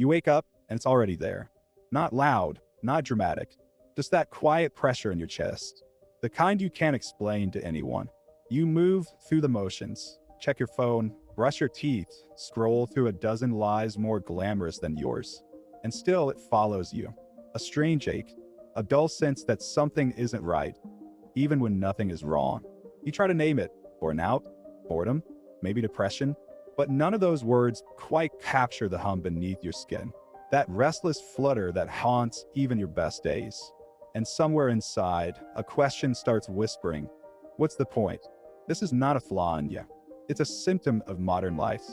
You wake up and it's already there. Not loud, not dramatic, just that quiet pressure in your chest. The kind you can't explain to anyone. You move through the motions, check your phone, brush your teeth, scroll through a dozen lives more glamorous than yours. And still it follows you. A strange ache, a dull sense that something isn't right, even when nothing is wrong. You try to name it: burnout, boredom, maybe depression, but none of those words quite capture the hum beneath your skin. That restless flutter that haunts even your best days. And somewhere inside, a question starts whispering, what's the point? This is not a flaw in you. It's a symptom of modern life.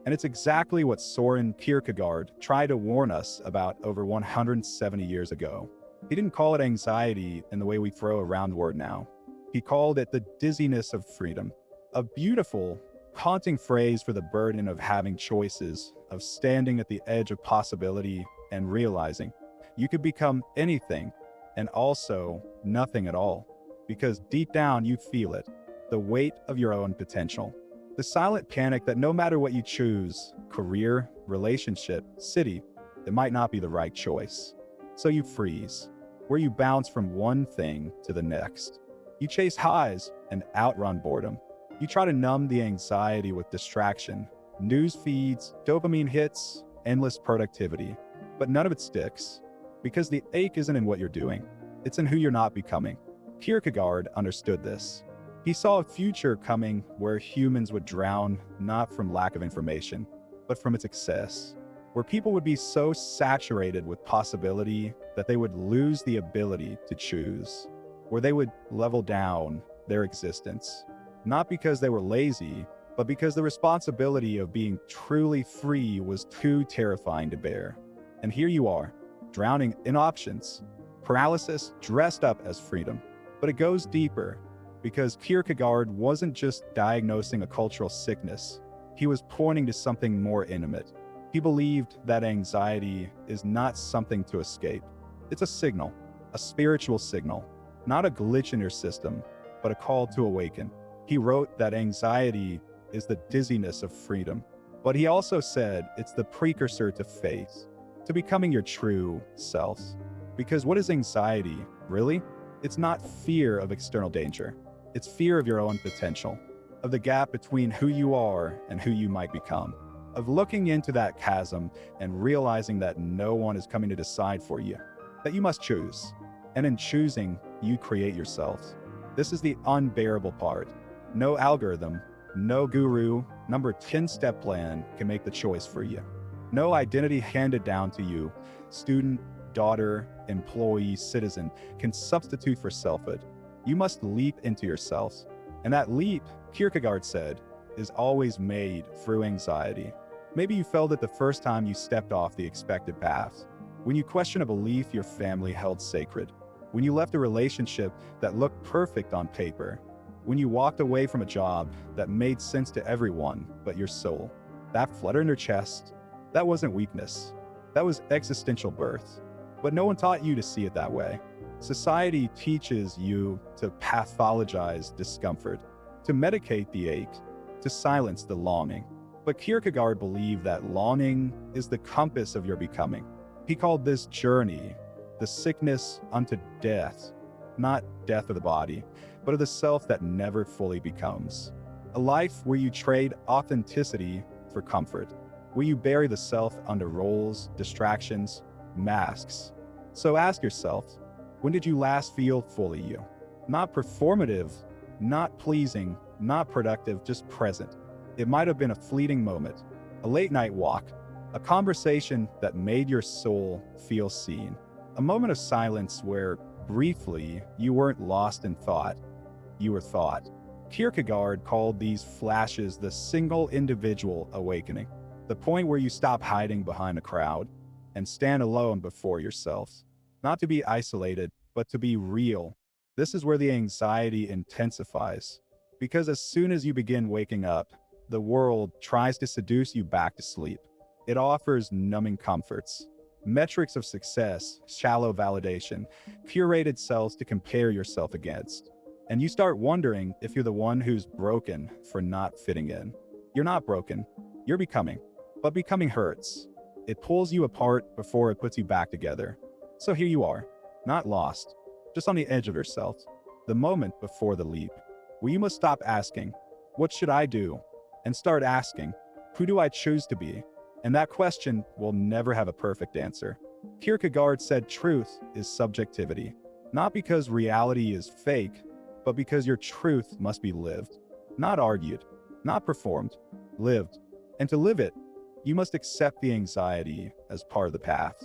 And it's exactly what Søren Kierkegaard tried to warn us about over 170 years ago. He didn't call it anxiety in the way we throw around the word now. He called it the dizziness of freedom. A beautiful, haunting phrase for the burden of having choices, of standing at the edge of possibility and realizing you could become anything and also nothing at all. Because deep down you feel it, the weight of your own potential. The silent panic that no matter what you choose, career, relationship, city, it might not be the right choice. So you freeze, where you bounce from one thing to the next. You chase highs and outrun boredom. You try to numb the anxiety with distraction, news feeds, dopamine hits, endless productivity. But none of it sticks, because the ache isn't in what you're doing, it's in who you're not becoming. Kierkegaard understood this. He saw a future coming where humans would drown not from lack of information, but from its excess, where people would be so saturated with possibility that they would lose the ability to choose, where they would level down their existence, not because they were lazy, but because the responsibility of being truly free was too terrifying to bear. And here you are, drowning in options, paralysis dressed up as freedom. But it goes deeper, because Kierkegaard wasn't just diagnosing a cultural sickness, he was pointing to something more intimate. He believed that anxiety is not something to escape. It's a signal, a spiritual signal, not a glitch in your system, but a call to awaken. He wrote that anxiety is the dizziness of freedom, but he also said it's the precursor to faith, to becoming your true self. Because what is anxiety, really? It's not fear of external danger. It's fear of your own potential, of the gap between who you are and who you might become, of looking into that chasm and realizing that no one is coming to decide for you, that you must choose. And in choosing, you create yourself. This is the unbearable part. No algorithm, no guru, number 10-step plan can make the choice for you. No identity handed down to you, student, daughter, employee, citizen, can substitute for selfhood. You must leap into yourself. And that leap, Kierkegaard said, is always made through anxiety. Maybe you felt it the first time you stepped off the expected path, when you questioned a belief your family held sacred, when you left a relationship that looked perfect on paper, when you walked away from a job that made sense to everyone but your soul. That flutter in your chest, that wasn't weakness. That was existential birth. But no one taught you to see it that way. Society teaches you to pathologize discomfort, to medicate the ache, to silence the longing. But Kierkegaard believed that longing is the compass of your becoming. He called this journey the sickness unto death, not death of the body, but of the self that never fully becomes. A life where you trade authenticity for comfort, where you bury the self under roles, distractions, masks. So ask yourself, when did you last feel fully you? Not performative, not pleasing, not productive, just present. It might have been a fleeting moment, a late night walk, a conversation that made your soul feel seen, a moment of silence where, briefly, you weren't lost in thought, you were thought. Kierkegaard called these flashes the single individual awakening, the point where you stop hiding behind a crowd and stand alone before yourself. Not to be isolated, but to be real. This is where the anxiety intensifies. Because as soon as you begin waking up, the world tries to seduce you back to sleep. It offers numbing comforts, metrics of success, shallow validation, curated selves to compare yourself against. And you start wondering if you're the one who's broken for not fitting in. You're not broken, you're becoming. But becoming hurts. It pulls you apart before it puts you back together. So here you are, not lost, just on the edge of yourself, the moment before the leap, where you must stop asking, what should I do? And start asking, who do I choose to be? And that question will never have a perfect answer. Kierkegaard said truth is subjectivity, not because reality is fake, but because your truth must be lived, not argued, not performed, lived. And to live it, you must accept the anxiety as part of the path.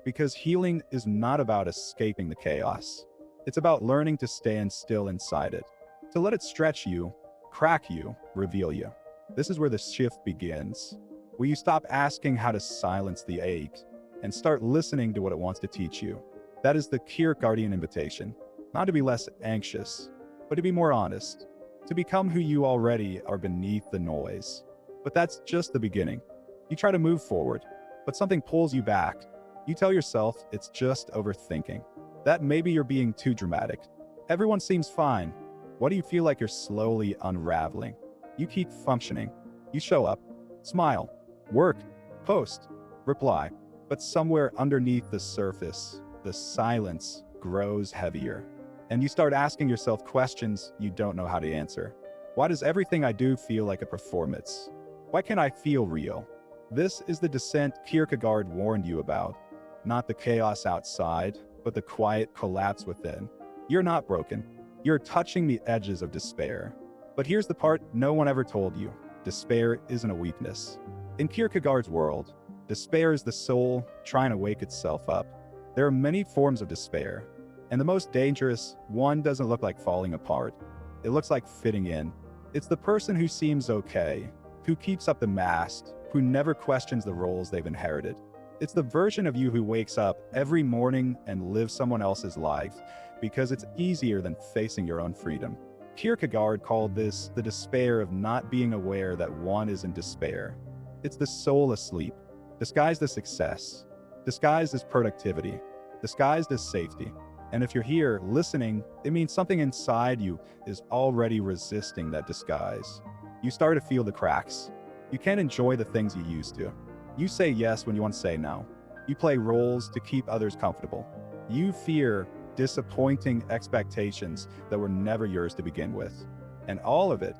Because healing is not about escaping the chaos. It's about learning to stand still inside it, to let it stretch you, crack you, reveal you. This is where the shift begins, where you stop asking how to silence the ache and start listening to what it wants to teach you. That is the Kierkegaardian invitation, not to be less anxious, but to be more honest, to become who you already are beneath the noise. But that's just the beginning. You try to move forward, but something pulls you back. You tell yourself it's just overthinking, that maybe you're being too dramatic. Everyone seems fine. Why do you feel like you're slowly unraveling? You keep functioning. You show up, smile, work, post, reply. But somewhere underneath the surface, the silence grows heavier. And you start asking yourself questions you don't know how to answer. Why does everything I do feel like a performance? Why can't I feel real? This is the descent Kierkegaard warned you about. Not the chaos outside, but the quiet collapse within. You're not broken. You're touching the edges of despair. But here's the part no one ever told you. Despair isn't a weakness. In Kierkegaard's world, despair is the soul trying to wake itself up. There are many forms of despair, and the most dangerous one doesn't look like falling apart. It looks like fitting in. It's the person who seems okay, who keeps up the mask, who never questions the roles they've inherited. It's the version of you who wakes up every morning and lives someone else's life because it's easier than facing your own freedom. Kierkegaard called this the despair of not being aware that one is in despair. It's the soul asleep, disguised as success, disguised as productivity, disguised as safety. And if you're here listening, it means something inside you is already resisting that disguise. You start to feel the cracks. You can't enjoy the things you used to. You say yes when you want to say no. You play roles to keep others comfortable. You fear disappointing expectations that were never yours to begin with. And all of it,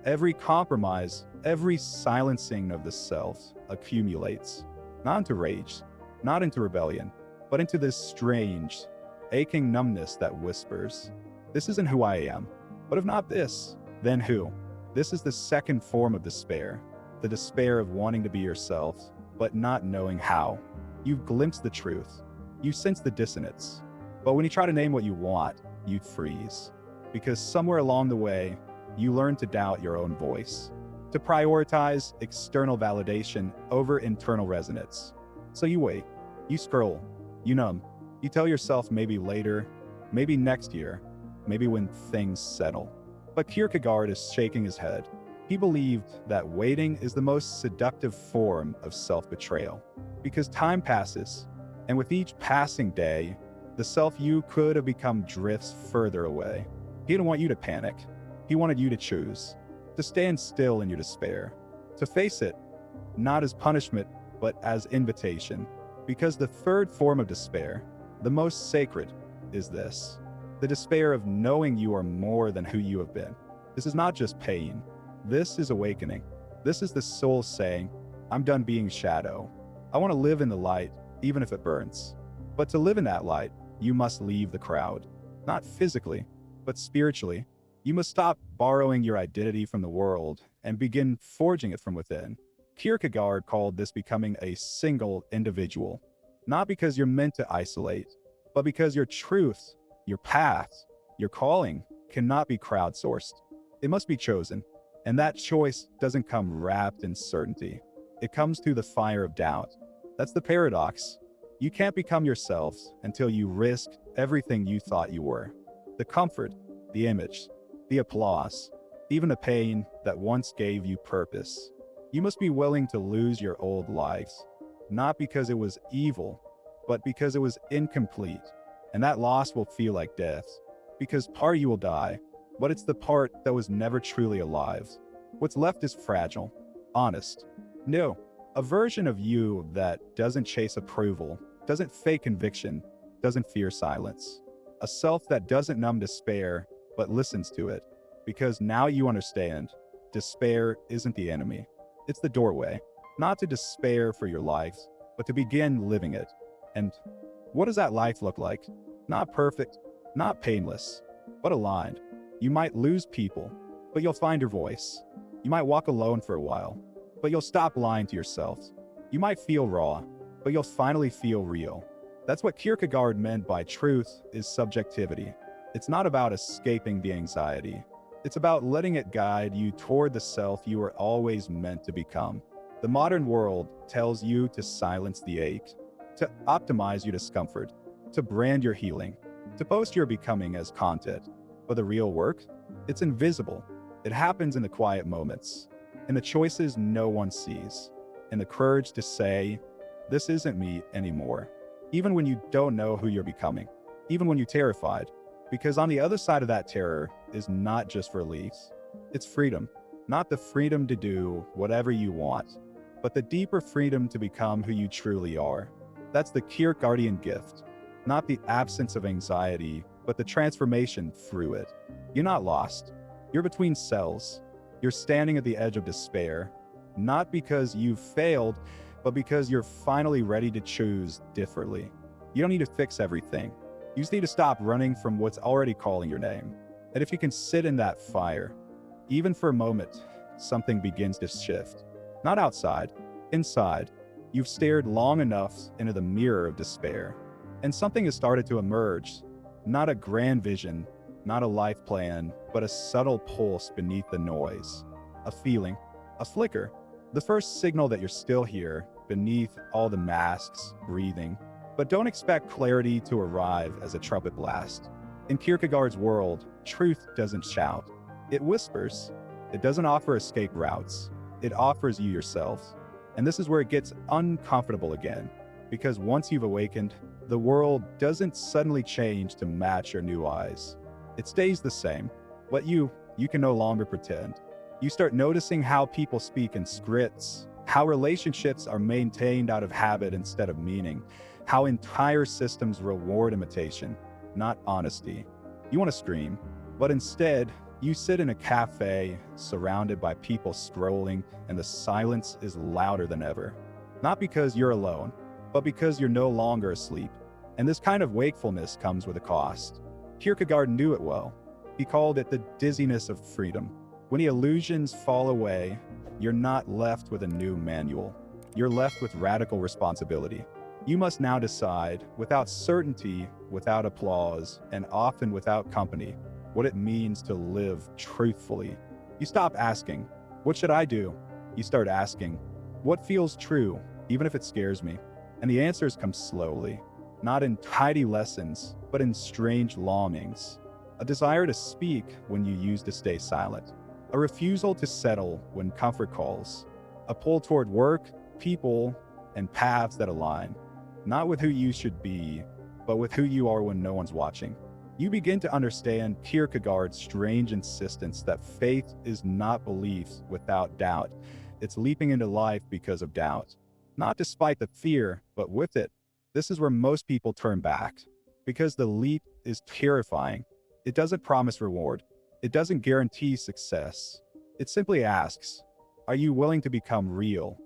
every compromise, every silencing of the self accumulates, not into rage, not into rebellion, but into this strange, aching numbness that whispers, this isn't who I am. But if not this, then who? This is the second form of despair, the despair of wanting to be yourself, but not knowing how. You've glimpsed the truth. You sense the dissonance. But when you try to name what you want, you freeze. Because somewhere along the way, you learn to doubt your own voice, to prioritize external validation over internal resonance. So you wait, you scroll, you numb, you tell yourself maybe later, maybe next year, maybe when things settle. But Kierkegaard is shaking his head. He believed that waiting is the most seductive form of self-betrayal. Because time passes, and with each passing day, the self you could have become drifts further away. He didn't want you to panic. He wanted you to choose, to stand still in your despair, to face it, not as punishment, but as invitation. Because the third form of despair, the most sacred, is this: the despair of knowing you are more than who you have been. This is not just pain. This is awakening. This is the soul saying, I'm done being shadow. I want to live in the light, even if it burns. But to live in that light, you must leave the crowd. Not physically, but spiritually. You must stop borrowing your identity from the world and begin forging it from within. Kierkegaard called this becoming a single individual. Not because you're meant to isolate, but because your truth, your path, your calling cannot be crowdsourced. It must be chosen. And that choice doesn't come wrapped in certainty. It comes through the fire of doubt. That's the paradox. You can't become yourself until you risk everything you thought you were. The comfort, the image, the applause, even the pain that once gave you purpose. You must be willing to lose your old lives, not because it was evil, but because it was incomplete. And that loss will feel like death, because part of you will die, but it's the part that was never truly alive. What's left is fragile, honest, new, A version of you that doesn't chase approval, doesn't fake conviction, doesn't fear silence. A self that doesn't numb despair, but listens to it. Because now you understand, despair isn't the enemy. It's the doorway. Not to despair for your life, but to begin living it. And what does that life look like? Not perfect, not painless, but aligned. You might lose people, but you'll find your voice. You might walk alone for a while, but you'll stop lying to yourself. You might feel raw, but you'll finally feel real. That's what Kierkegaard meant by truth is subjectivity. It's not about escaping the anxiety. It's about letting it guide you toward the self you were always meant to become. The modern world tells you to silence the ache, to optimize your discomfort, to brand your healing, to post your becoming as content. But the real work? It's invisible. It happens in the quiet moments, in the choices no one sees, in the courage to say, this isn't me anymore. Even when you don't know who you're becoming, even when you're terrified, because on the other side of that terror is not just relief, it's freedom. Not the freedom to do whatever you want, but the deeper freedom to become who you truly are. That's the Kierkegaardian gift. Not the absence of anxiety, but the transformation through it. You're not lost. You're between cells. You're standing at the edge of despair, not because you've failed, but because you're finally ready to choose differently. You don't need to fix everything. You just need to stop running from what's already calling your name. And if you can sit in that fire, even for a moment, something begins to shift. Not outside, inside. You've stared long enough into the mirror of despair, and something has started to emerge. Not a grand vision, not a life plan, but a subtle pulse beneath the noise. A feeling, a flicker, the first signal that you're still here, beneath all the masks, breathing. But don't expect clarity to arrive as a trumpet blast. In Kierkegaard's world, truth doesn't shout. It whispers. It doesn't offer escape routes. It offers you yourself. And this is where it gets uncomfortable again. Because once you've awakened, the world doesn't suddenly change to match your new eyes. It stays the same, but you can no longer pretend. You start noticing how people speak in scripts, how relationships are maintained out of habit instead of meaning, how entire systems reward imitation, not honesty. You want to scream, but instead, you sit in a cafe surrounded by people scrolling, and the silence is louder than ever. Not because you're alone, but because you're no longer asleep. And this kind of wakefulness comes with a cost. Kierkegaard knew it well. He called it the dizziness of freedom. When the illusions fall away, you're not left with a new manual. You're left with radical responsibility. You must now decide, without certainty, without applause, and often without company, what it means to live truthfully. You stop asking, what should I do? You start asking, what feels true, even if it scares me? And the answers come slowly, not in tidy lessons, but in strange longings. A desire to speak when you used to stay silent. A refusal to settle when comfort calls. A pull toward work, people, and paths that align. Not with who you should be, but with who you are when no one's watching. You begin to understand Kierkegaard's strange insistence that faith is not belief without doubt. It's leaping into life because of doubt. Not despite the fear, but with it. This is where most people turn back. Because the leap is terrifying. It doesn't promise reward. It doesn't guarantee success. It simply asks, are you willing to become real,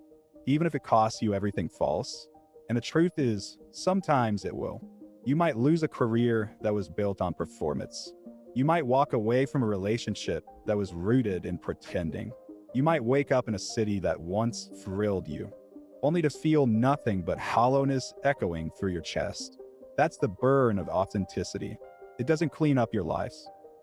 even if it costs you everything false? And the truth is, sometimes it will. You might lose a career that was built on performance. You might walk away from a relationship that was rooted in pretending. You might wake up in a city that once thrilled you, only to feel nothing but hollowness echoing through your chest. That's the burn of authenticity. It doesn't clean up your life.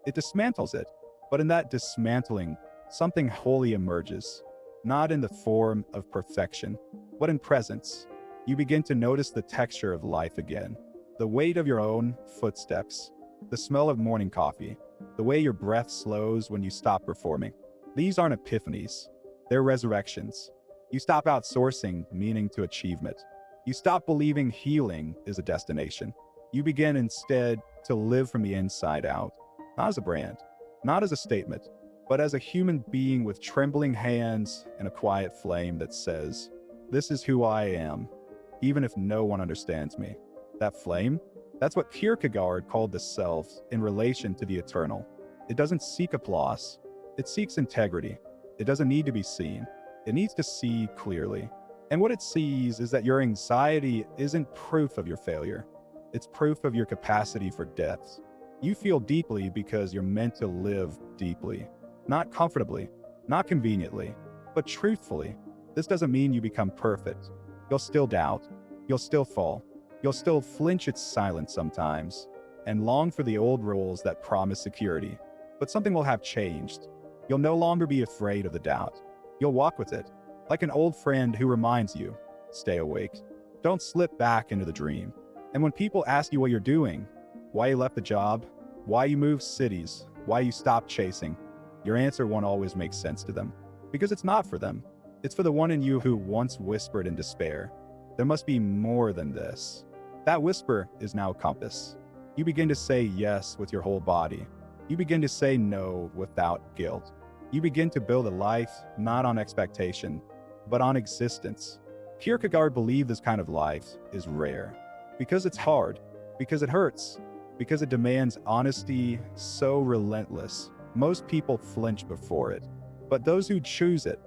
It dismantles it. But in that dismantling, something holy emerges, not in the form of perfection, but in presence. You begin to notice the texture of life again, the weight of your own footsteps, the smell of morning coffee, the way your breath slows when you stop performing. These aren't epiphanies, they're resurrections. You stop outsourcing meaning to achievement. You stop believing healing is a destination. You begin instead to live from the inside out, not as a brand, not as a statement, but as a human being with trembling hands and a quiet flame that says, This is who I am, even if no one understands me. That flame? That's what Kierkegaard called the self in relation to the eternal. It doesn't seek applause. It seeks integrity. It doesn't need to be seen. It needs to see clearly. And what it sees is that your anxiety isn't proof of your failure. It's proof of your capacity for depth. You feel deeply because you're meant to live deeply. Not comfortably, not conveniently, but truthfully. This doesn't mean you become perfect. You'll still doubt. You'll still fall. You'll still flinch at silence sometimes, and long for the old rules that promise security. But something will have changed. You'll no longer be afraid of the doubt. You'll walk with it, like an old friend who reminds you, stay awake. Don't slip back into the dream. And when people ask you what you're doing, why you left the job, why you moved cities, why you stopped chasing, your answer won't always make sense to them. Because it's not for them. It's for the one in you who once whispered in despair, there must be more than this. That whisper is now a compass. You begin to say yes with your whole body. You begin to say no without guilt. You begin to build a life not on expectation, but on existence. Kierkegaard believed this kind of life is rare. Because it's hard, because it hurts, because it demands honesty so relentless, most people flinch before it. But those who choose it,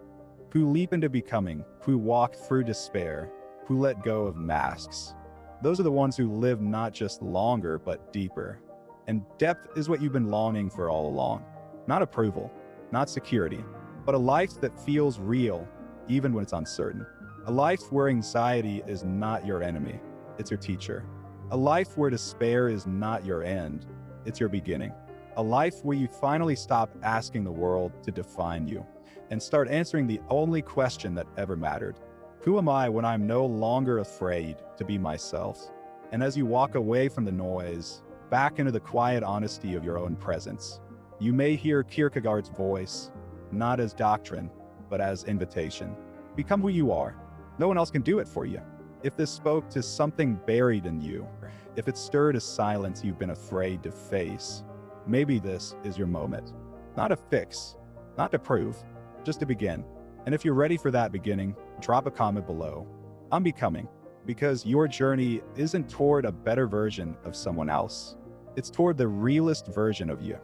who leap into becoming, who walk through despair, who let go of masks, those are the ones who live not just longer, but deeper. And depth is what you've been longing for all along. Not approval, not security, but a life that feels real, even when it's uncertain. A life where anxiety is not your enemy, it's your teacher. A life where despair is not your end, it's your beginning. A life where you finally stop asking the world to define you and start answering the only question that ever mattered. Who am I when I'm no longer afraid to be myself? And as you walk away from the noise, back into the quiet honesty of your own presence, you may hear Kierkegaard's voice, not as doctrine, but as invitation. Become who you are. No one else can do it for you. If this spoke to something buried in you, if it stirred a silence you've been afraid to face, maybe this is your moment. Not a fix, not to prove, just to begin. And if you're ready for that beginning, drop a comment below. I'm becoming, because your journey isn't toward a better version of someone else. It's toward the realest version of you.